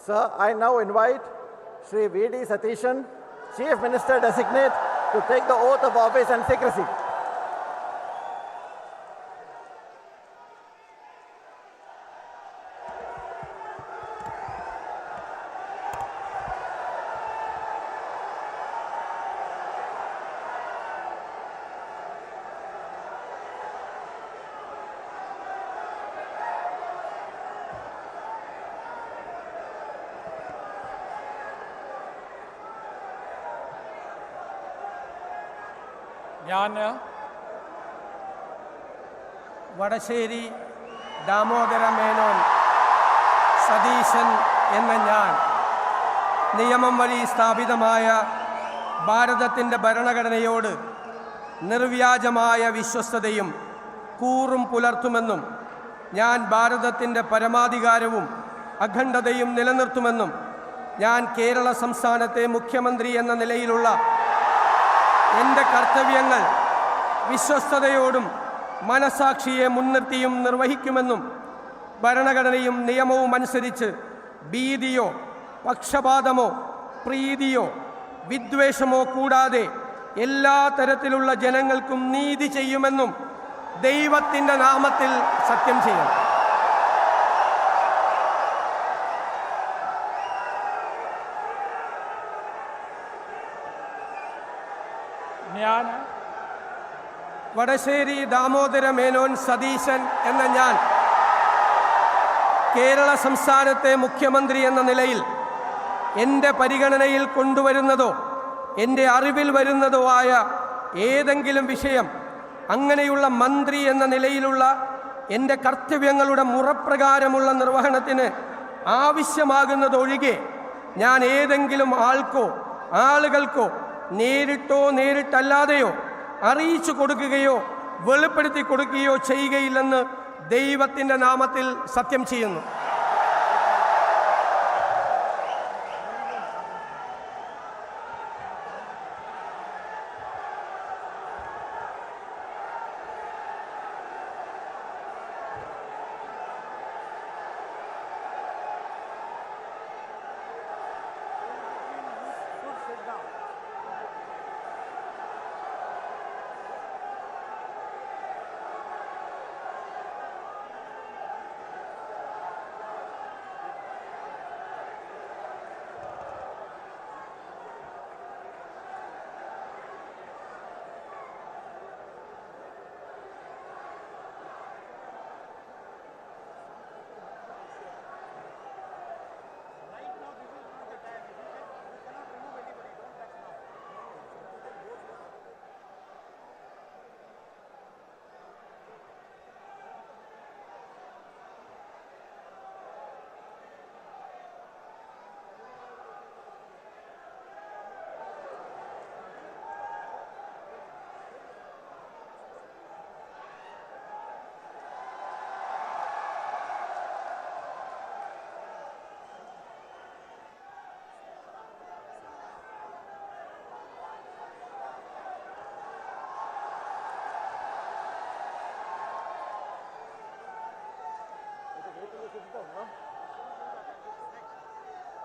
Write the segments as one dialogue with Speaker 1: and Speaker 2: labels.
Speaker 1: Sir, I now invite Shri V.D. Satishan, Chief Minister Designate, to take the oath of office and secrecy.
Speaker 2: ഞാൻ വടശ്ശേരി ദാമോദര മേനോൻ സതീശൻ എന്ന ഞാൻ നിയമം വഴി സ്ഥാപിതമായ ഭാരതത്തിൻ്റെ ഭരണഘടനയോട് നിർവ്യാജമായ വിശ്വസ്തതയും കൂറും പുലർത്തുമെന്നും ഞാൻ ഭാരതത്തിൻ്റെ പരമാധികാരവും അഖണ്ഡതയും നിലനിർത്തുമെന്നും ഞാൻ കേരള സംസ്ഥാനത്തെ മുഖ്യമന്ത്രി എന്ന നിലയിലുള്ള എൻ്റെ കർത്തവ്യങ്ങൾ വിശ്വസ്തയോടും മനസാക്ഷിയെ മുൻനിർത്തിയും നിർവഹിക്കുമെന്നും ഭരണഘടനയും നിയമവും അനുസരിച്ച് ഭീതിയോ പക്ഷപാതമോ പ്രീതിയോ വിദ്വേഷമോ കൂടാതെ എല്ലാ തരത്തിലുള്ള ജനങ്ങൾക്കും നീതി ചെയ്യുമെന്നും ദൈവത്തിൻ്റെ നാമത്തിൽ സത്യം ചെയ്യും. ഞാൻ വടശ്ശേരി ദാമോദര മേനോൻ സതീശൻ എന്ന ഞാൻ കേരള സംസ്ഥാനത്തെ മുഖ്യമന്ത്രി എന്ന നിലയിൽ എൻ്റെ പരിഗണനയിൽ കൊണ്ടുവരുന്നതോ എൻ്റെ അറിവിൽ വരുന്നതോ ആയ ഏതെങ്കിലും വിഷയം അങ്ങനെയുള്ള മന്ത്രി എന്ന നിലയിലുള്ള എൻ്റെ കർത്തവ്യങ്ങളുടെ മുറപ്രകാരമുള്ള നിർവഹണത്തിന് ആവശ്യമാകുന്നതൊഴികെ ഞാൻ ഏതെങ്കിലും ആൾക്കോ ആളുകൾക്കോ നേരിട്ടോ നേരിട്ടല്ലാതെയോ അറിയിച്ചു കൊടുക്കുകയോ വെളിപ്പെടുത്തി കൊടുക്കുകയോ ചെയ്യുകയില്ലെന്ന് ദൈവത്തിൻ്റെ നാമത്തിൽ സത്യം ചെയ്യുന്നു.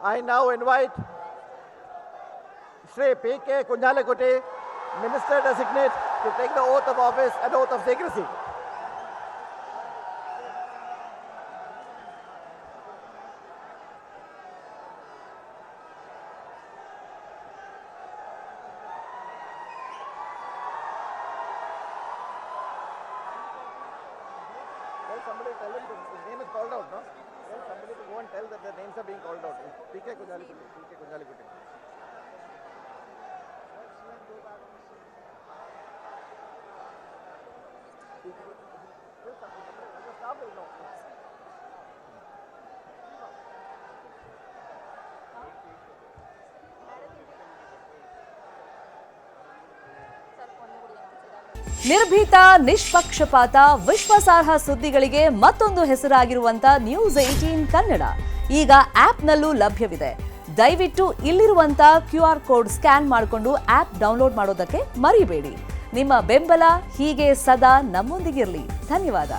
Speaker 1: I now invite Shri P.K. Kunjalekutti, Minister Designate, to take the oath of office and oath of secrecy. Somebody tell him his name is called out, no? Tell somebody to go and tell that their names are being called out. P.K. Kunjalekutti. P.K. Kunjalekutti. The staff will know.
Speaker 3: ನಿರ್ಭೀತ, ನಿಷ್ಪಕ್ಷಪಾತ, ವಿಶ್ವಾಸಾರ್ಹ ಸುದ್ದಿಗಳಿಗೆ ಮತ್ತೊಂದು ಹೆಸರಾಗಿರುವಂತ news 18 Kannada ಈಗ ಆಪ್ನಲ್ಲೂ ಲಭ್ಯವಿದೆ. ದಯವಿಟ್ಟು ಇಲ್ಲಿರುವಂತ QR code scan ಮಾಡಿಕೊಂಡು app download ಮಾಡೋದಕ್ಕೆ ಮರಿಬೇಡಿ. ನಿಮ್ಮ ಬೆಂಬಲ ಹೀಗೆ ಸದಾ ನಮ್ಮೊಂದಿಗಿರಲಿ. ಧನ್ಯವಾದ.